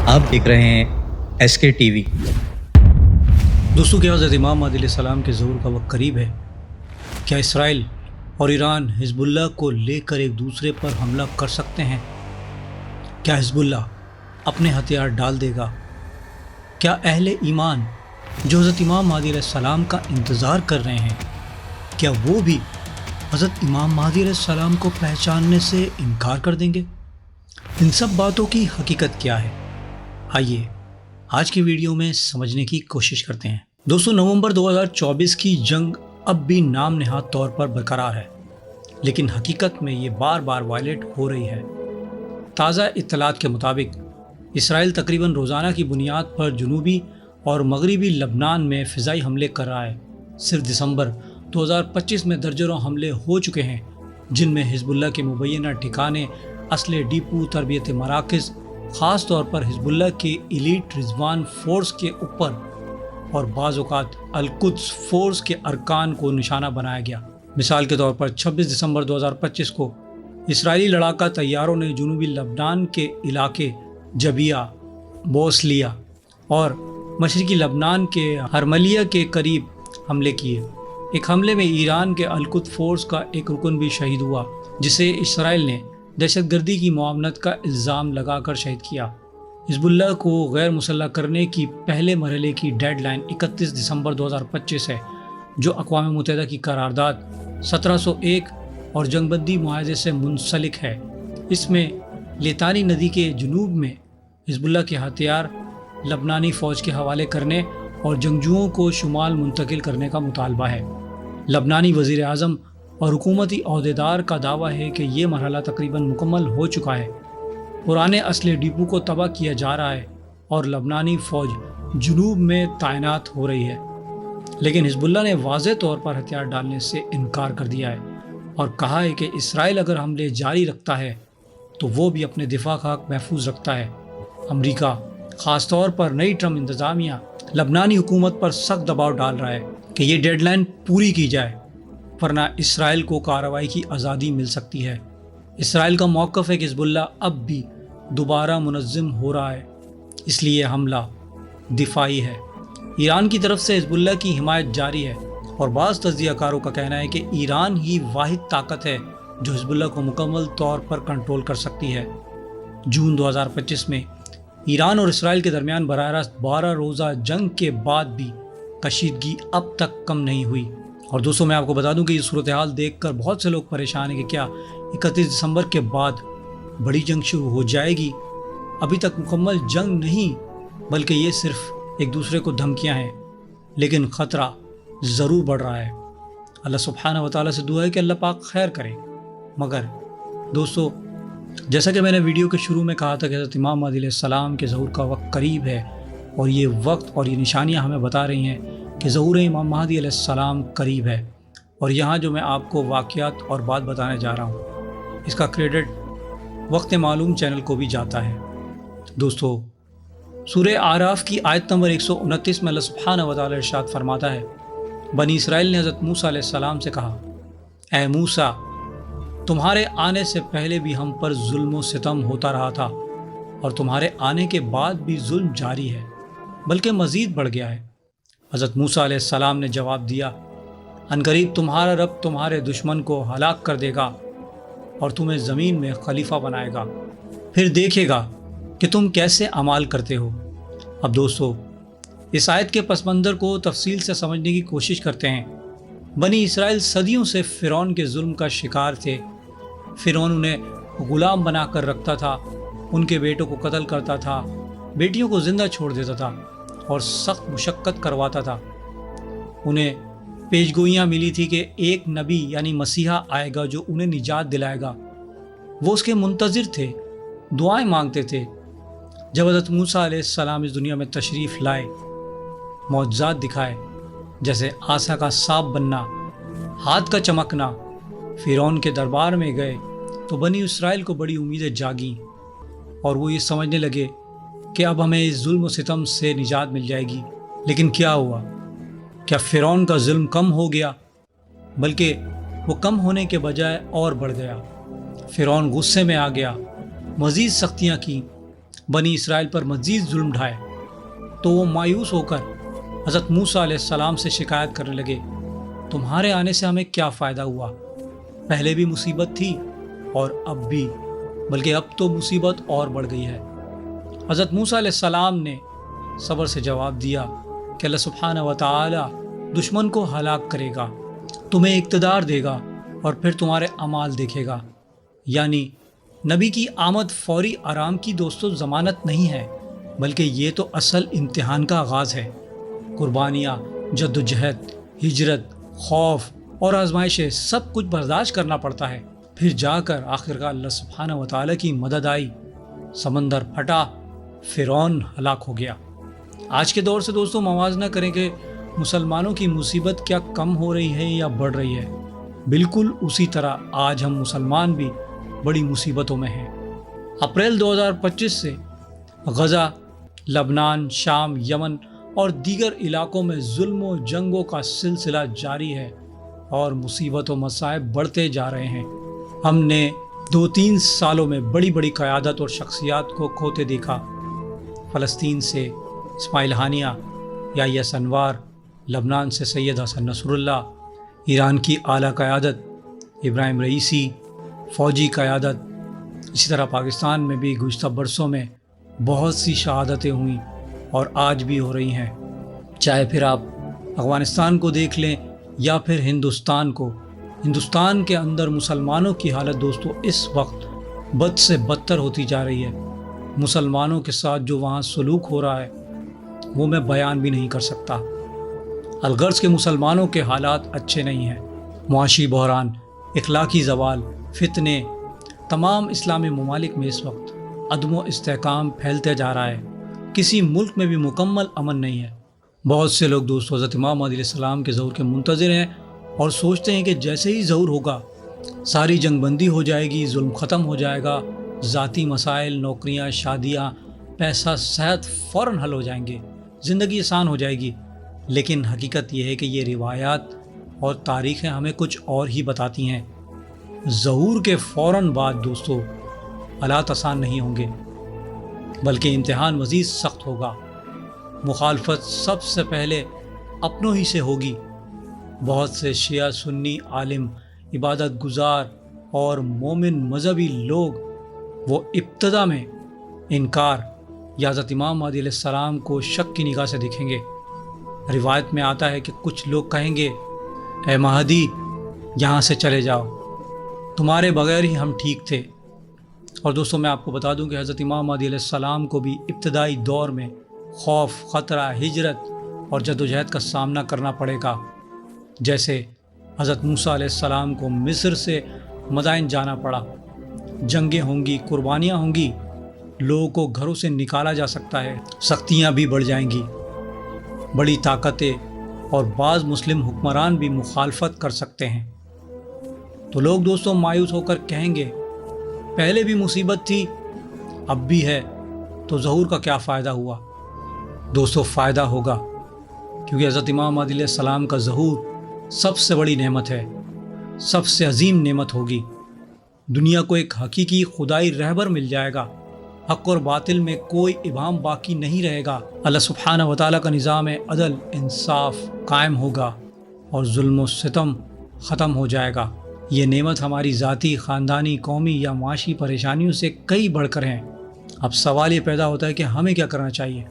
آپ دیکھ رہے ہیں ایس کے ٹی وی۔ دوستوں کے حضرت امام مہدی علیہ السلام کے ظہور کا وقت قریب ہے۔ کیا اسرائیل اور ایران حزب اللہ کو لے کر ایک دوسرے پر حملہ کر سکتے ہیں؟ کیا حزب اللہ اپنے ہتھیار ڈال دے گا؟ کیا اہل ایمان جو حضرت امام مہدی علیہ السلام کا انتظار کر رہے ہیں، کیا وہ بھی حضرت امام مہدی علیہ السلام کو پہچاننے سے انکار کر دیں گے؟ ان سب باتوں کی حقیقت کیا ہے؟ آئیے آج کی ویڈیو میں سمجھنے کی کوشش کرتے ہیں۔ دوستو، نومبر 2024 کی جنگ اب بھی نام نہاد طور پر برقرار ہے، لیکن حقیقت میں یہ بار بار وائلیٹ ہو رہی ہے۔ تازہ اطلاعات کے مطابق اسرائیل تقریباً روزانہ کی بنیاد پر جنوبی اور مغربی لبنان میں فضائی حملے کر رہا ہے۔ صرف دسمبر 2025 میں درجنوں حملے ہو چکے ہیں، جن میں حزب اللہ کے مبینہ ٹھکانے، اسلحے ڈپو، تربیتی مراکز، خاص طور پر حزب اللہ کے ایلیٹ رضوان فورس کے اوپر اور بعض اوقات القدس فورس کے ارکان کو نشانہ بنایا گیا۔ مثال کے طور پر 26 دسمبر 2025 کو اسرائیلی لڑاکا طیاروں نے جنوبی لبنان کے علاقے جبیہ، بوسلیہ اور مشرقی لبنان کے ہرملیہ کے قریب حملے کیے۔ ایک حملے میں ایران کے القدس فورس کا ایک رکن بھی شہید ہوا، جسے اسرائیل نے دہشت گردی کی معاونت کا الزام لگا کر شہید کیا۔ حزب اللہ کو غیر مسلح کرنے کی پہلے مرحلے کی ڈیڈ لائن 31 دسمبر 2025 ہے، جو اقوام متحدہ کی قرارداد 1701 اور جنگ بندی معاہدے سے منسلک ہے۔ اس میں لیتانی ندی کے جنوب میں حزب اللہ کے ہتھیار لبنانی فوج کے حوالے کرنے اور جنگجوؤں کو شمال منتقل کرنے کا مطالبہ ہے۔ لبنانی وزیر اعظم اور حکومتی عہدیدار کا دعویٰ ہے کہ یہ مرحلہ تقریباً مکمل ہو چکا ہے۔ پرانے اسلحے ڈپو کو تباہ کیا جا رہا ہے اور لبنانی فوج جنوب میں تعینات ہو رہی ہے، لیکن حزب اللہ نے واضح طور پر ہتھیار ڈالنے سے انکار کر دیا ہے اور کہا ہے کہ اسرائیل اگر حملے جاری رکھتا ہے تو وہ بھی اپنے دفاع کا حق محفوظ رکھتا ہے۔ امریکہ، خاص طور پر نئی ٹرمپ انتظامیہ، لبنانی حکومت پر سخت دباؤ ڈال رہا ہے کہ یہ ڈیڈ لائن پوری کی جائے، ورنہ اسرائیل کو کارروائی کی آزادی مل سکتی ہے۔ اسرائیل کا موقف ہے کہ حزب اللہ اب بھی دوبارہ منظم ہو رہا ہے، اس لیے حملہ دفاعی ہے۔ ایران کی طرف سے حزب اللہ کی حمایت جاری ہے اور بعض تجزیہ کاروں کا کہنا ہے کہ ایران ہی واحد طاقت ہے جو حزب اللہ کو مکمل طور پر کنٹرول کر سکتی ہے۔ جون 2025 میں ایران اور اسرائیل کے درمیان براہ راست 12 روزہ جنگ کے بعد بھی کشیدگی اب تک کم نہیں ہوئی۔ اور دوستوں، میں آپ کو بتا دوں کہ یہ صورتحال دیکھ کر بہت سے لوگ پریشان ہیں کہ کیا 31 دسمبر کے بعد بڑی جنگ شروع ہو جائے گی؟ ابھی تک مکمل جنگ نہیں، بلکہ یہ صرف ایک دوسرے کو دھمکیاں ہیں، لیکن خطرہ ضرور بڑھ رہا ہے۔ اللہ سبحانہ و تعالیٰ سے دعا ہے کہ اللہ پاک خیر کرے۔ مگر دوستو، جیسا کہ میں نے ویڈیو کے شروع میں کہا تھا کہ حضرت امام مہدی علیہ السلام کے ظہور کا وقت قریب ہے، اور یہ وقت اور یہ نشانیاں ہمیں بتا رہی ہیں کہ ظہور امام مہدی علیہ السلام قریب ہے۔ اور یہاں جو میں آپ کو واقعات اور بات بتانے جا رہا ہوں، اس کا کریڈٹ وقت معلوم چینل کو بھی جاتا ہے۔ دوستو، سورہ اعراف کی آیت نمبر 129 میں اللہ سبحانہ و تعالیٰ ارشاد فرماتا ہے، بنی اسرائیل نے حضرت موسیٰ علیہ السلام سے کہا، اے موسیٰ، تمہارے آنے سے پہلے بھی ہم پر ظلم و ستم ہوتا رہا تھا، اور تمہارے آنے کے بعد بھی ظلم جاری ہے، بلکہ مزید بڑھ گیا ہے۔ حضرت موسیٰ علیہ السلام نے جواب دیا، عنقریب تمہارا رب تمہارے دشمن کو ہلاک کر دے گا اور تمہیں زمین میں خلیفہ بنائے گا، پھر دیکھے گا کہ تم کیسے اعمال کرتے ہو۔ اب دوستو، اس آیت کے پس منظر کو تفصیل سے سمجھنے کی کوشش کرتے ہیں۔ بنی اسرائیل صدیوں سے فرعون کے ظلم کا شکار تھے۔ فرعون انہیں غلام بنا کر رکھتا تھا، ان کے بیٹوں کو قتل کرتا تھا، بیٹیوں کو زندہ چھوڑ دیتا تھا اور سخت مشقت کرواتا تھا۔ انہیں پیشگوئیاں ملی تھی کہ ایک نبی یعنی مسیحا آئے گا جو انہیں نجات دلائے گا۔ وہ اس کے منتظر تھے، دعائیں مانگتے تھے۔ جب حضرت موسیٰ علیہ السلام اس دنیا میں تشریف لائے، معجزات دکھائے، جیسے عصا کا سانپ بننا، ہاتھ کا چمکنا، فرعون کے دربار میں گئے تو بنی اسرائیل کو بڑی امیدیں جاگیں اور وہ یہ سمجھنے لگے کہ اب ہمیں اس ظلم و ستم سے نجات مل جائے گی۔ لیکن کیا ہوا؟ کیا فرعون کا ظلم کم ہو گیا؟ بلکہ وہ کم ہونے کے بجائے اور بڑھ گیا۔ فرعون غصے میں آ گیا، مزید سختیاں کی بنی اسرائیل پر مزید ظلم ڈھائے تو وہ مایوس ہو کر حضرت موسیٰ علیہ السلام سے شکایت کرنے لگے، تمہارے آنے سے ہمیں کیا فائدہ ہوا؟ پہلے بھی مصیبت تھی اور اب بھی، بلکہ اب تو مصیبت اور بڑھ گئی ہے۔ حضرت موسیٰ علیہ السلام نے صبر سے جواب دیا کہ اللہ سبحانہ و تعالی دشمن کو ہلاک کرے گا، تمہیں اقتدار دے گا اور پھر تمہارے اعمال دیکھے گا۔ یعنی نبی کی آمد فوری آرام کی دوستوں ضمانت نہیں ہے، بلکہ یہ تو اصل امتحان کا آغاز ہے۔ قربانیاں، جد و جہد، ہجرت، خوف اور آزمائشیں سب کچھ برداشت کرنا پڑتا ہے، پھر جا کر آخرکار اللہ سبحانہ و تعالیٰ کی مدد آئی، سمندر پھٹا، فرعون ہلاک ہو گیا۔ آج کے دور سے دوستوں موازنہ کریں کہ مسلمانوں کی مصیبت کیا کم ہو رہی ہے یا بڑھ رہی ہے؟ بالکل اسی طرح آج ہم مسلمان بھی بڑی مصیبتوں میں ہیں۔ اپریل 2025 سے غزہ، لبنان، شام، یمن اور دیگر علاقوں میں ظلم و جنگوں کا سلسلہ جاری ہے اور مصیبت و مصائب بڑھتے جا رہے ہیں۔ ہم نے 2-3 سالوں میں بڑی بڑی قیادت اور شخصیات کو کھوتے دیکھا۔ فلسطین سے اسماعیل ہانیہ، یحییٰ سنوار، لبنان سے سید حسن نصر اللہ، ایران کی اعلیٰ قیادت ابراہیم رئیسی، فوجی قیادت، اسی طرح پاکستان میں بھی گزشتہ برسوں میں بہت سی شہادتیں ہوئیں اور آج بھی ہو رہی ہیں۔ چاہے پھر آپ افغانستان کو دیکھ لیں یا پھر ہندوستان کو، ہندوستان کے اندر مسلمانوں کی حالت دوستوں اس وقت بد سے بدتر ہوتی جا رہی ہے۔ مسلمانوں کے ساتھ جو وہاں سلوک ہو رہا ہے وہ میں بیان بھی نہیں کر سکتا۔ الغرض کے مسلمانوں کے حالات اچھے نہیں ہیں۔ معاشی بحران، اخلاقی زوال، فتنے، تمام اسلامی ممالک میں اس وقت عدم و استحکام پھیلتے جا رہا ہے۔ کسی ملک میں بھی مکمل امن نہیں ہے۔ بہت سے لوگ دوستو حضرت امام مہدی علیہ السلام کے ظہور کے منتظر ہیں اور سوچتے ہیں کہ جیسے ہی ظہور ہوگا ساری جنگ بندی ہو جائے گی، ظلم ختم ہو جائے گا، ذاتی مسائل، نوکریاں، شادیاں، پیسہ، صحت فوراً حل ہو جائیں گے، زندگی آسان ہو جائے گی۔ لیکن حقیقت یہ ہے کہ یہ روایات اور تاریخیں ہمیں کچھ اور ہی بتاتی ہیں۔ ظہور کے فوراً بعد دوستو حالات آسان نہیں ہوں گے، بلکہ امتحان مزید سخت ہوگا۔ مخالفت سب سے پہلے اپنوں ہی سے ہوگی۔ بہت سے شیعہ سنی عالم، عبادت گزار اور مومن مذہبی لوگ وہ ابتدا میں انکار یا حضرت امام مہدی علیہ السلام کو شک کی نگاہ سے دیکھیں گے۔ روایت میں آتا ہے کہ کچھ لوگ کہیں گے، اے مہدی یہاں سے چلے جاؤ، تمہارے بغیر ہی ہم ٹھیک تھے۔ اور دوستوں میں آپ کو بتا دوں کہ حضرت امام مہدی علیہ السلام کو بھی ابتدائی دور میں خوف، خطرہ، ہجرت اور جدوجہد کا سامنا کرنا پڑے گا۔ جیسے حضرت موسیٰ علیہ السلام کو مصر سے مدائن جانا پڑا، جنگیں ہوں گی، قربانیاں ہوں گی، لوگوں کو گھروں سے نکالا جا سکتا ہے، سختیاں بھی بڑھ جائیں گی، بڑی طاقتیں اور بعض مسلم حکمران بھی مخالفت کر سکتے ہیں۔ تو لوگ دوستوں مایوس ہو کر کہیں گے، پہلے بھی مصیبت تھی، اب بھی ہے، تو ظہور کا کیا فائدہ ہوا؟ دوستوں فائدہ ہوگا، کیونکہ حضرت امام مہدی علیہ السلام کا ظہور سب سے بڑی نعمت ہے، سب سے عظیم نعمت ہوگی۔ دنیا کو ایک حقیقی خدائی رہبر مل جائے گا، حق اور باطل میں کوئی ابہام باقی نہیں رہے گا، اللہ سبحانہ و تعالیٰ کا نظام عدل، انصاف قائم ہوگا اور ظلم و ستم ختم ہو جائے گا۔ یہ نعمت ہماری ذاتی، خاندانی، قومی یا معاشی پریشانیوں سے کئی بڑھ کر ہیں۔ اب سوال یہ پیدا ہوتا ہے کہ ہمیں کیا کرنا چاہیے؟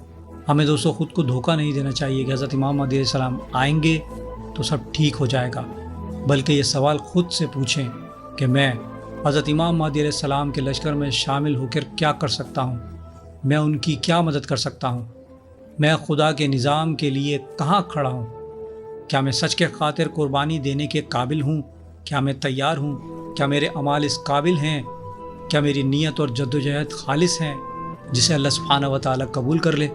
ہمیں دوستوں خود کو دھوکہ نہیں دینا چاہیے کہ حضرت امام مہدی علیہ السلام آئیں گے تو سب ٹھیک ہو جائے گا، بلکہ یہ سوال خود سے پوچھیں کہ میں حضرت امام مہدی علیہ السلام کے لشکر میں شامل ہو کر کیا کر سکتا ہوں؟ میں ان کی کیا مدد کر سکتا ہوں؟ میں خدا کے نظام کے لیے کہاں کھڑا ہوں؟ کیا میں سچ کے خاطر قربانی دینے کے قابل ہوں؟ کیا میں تیار ہوں؟ کیا میرے اعمال اس قابل ہیں؟ کیا میری نیت اور جدوجہد خالص ہیں جسے اللہ سبحانہ و تعالیٰ قبول کر لے؟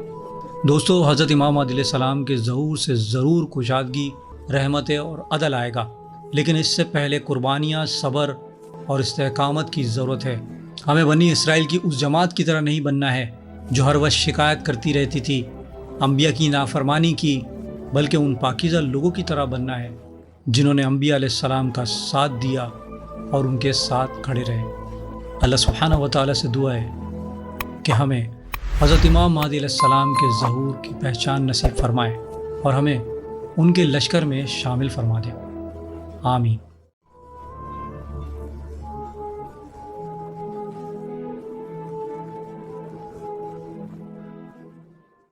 دوستو حضرت امام مہدی علیہ السلام کے ظہور سے ضرور کشادگی، رحمتیں اور عدل آئے گا، لیکن اس سے پہلے قربانیاں، صبر اور استحکامت کی ضرورت ہے۔ ہمیں بنی اسرائیل کی اس جماعت کی طرح نہیں بننا ہے جو ہر وقت شکایت کرتی رہتی تھی، انبیاء کی نافرمانی کی، بلکہ ان پاکیزہ لوگوں کی طرح بننا ہے جنہوں نے انبیاء علیہ السلام کا ساتھ دیا اور ان کے ساتھ کھڑے رہے۔ اللہ سبحانہ و تعالیٰ سے دعا ہے کہ ہمیں حضرت امام مہدی علیہ السلام کے ظہور کی پہچان نصیب فرمائے اور ہمیں ان کے لشکر میں شامل فرما دے، آمین۔